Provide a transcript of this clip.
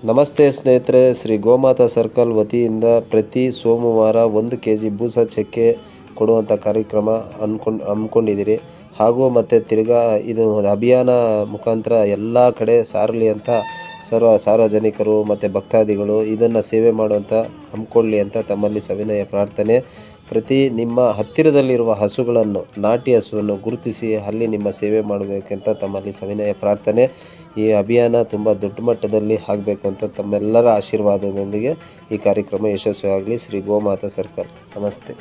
ನಮಸ್ತೆ ಸ್ನೇಹಿತರೆ, ಶ್ರೀ ಗೋಮಾತಾ ಸರ್ಕಲ್ ವತಿಯಿಂದ ಪ್ರತಿ ಸೋಮವಾರ 1 kg ಬೂಸ ಚಕ್ಕೆ ಕೊಡುವಂಥ ಕಾರ್ಯಕ್ರಮ ಹಮ್ಮಿಕೊಂಡಿದ್ದೀರಿ. ಹಾಗೂ ಮತ್ತು ತಿರ್ಗಾ ಇದು ಅಭಿಯಾನ ಮುಖಾಂತರ ಎಲ್ಲ ಕಡೆ ಸಾರಲಿ ಅಂತ ಸಾರ್ವಜನಿಕರು ಮತ್ತು ಭಕ್ತಾದಿಗಳು ಇದನ್ನು ಸೇವೆ ಮಾಡುವಂಥ ಹಮ್ಮಿಕೊಳ್ಳಿ ಅಂತ ತಮ್ಮಲ್ಲಿ ಸವಿನಯ ಪ್ರಾರ್ಥನೆ. ಪ್ರತಿ ನಿಮ್ಮ ಹತ್ತಿರದಲ್ಲಿರುವ ಹಸುಗಳನ್ನು, ನಾಟಿ ಹಸುವನ್ನು ಗುರುತಿಸಿ ಅಲ್ಲಿ ನಿಮ್ಮ ಸೇವೆ ಮಾಡಬೇಕಂತ ತಮ್ಮಲ್ಲಿ ಸವಿನಯ ಪ್ರಾರ್ಥನೆ. ಈ ಅಭಿಯಾನ ತುಂಬ ದೊಡ್ಡ ಮಟ್ಟದಲ್ಲಿ ಆಗಬೇಕು ಅಂತ ತಮ್ಮೆಲ್ಲರ ಆಶೀರ್ವಾದದೊಂದಿಗೆ ಈ ಕಾರ್ಯಕ್ರಮ ಯಶಸ್ವಿಯಾಗಲಿ. ಶ್ರೀ ಗೋಮಾತಾ ಸರ್ಕಲ್. ನಮಸ್ತೆ.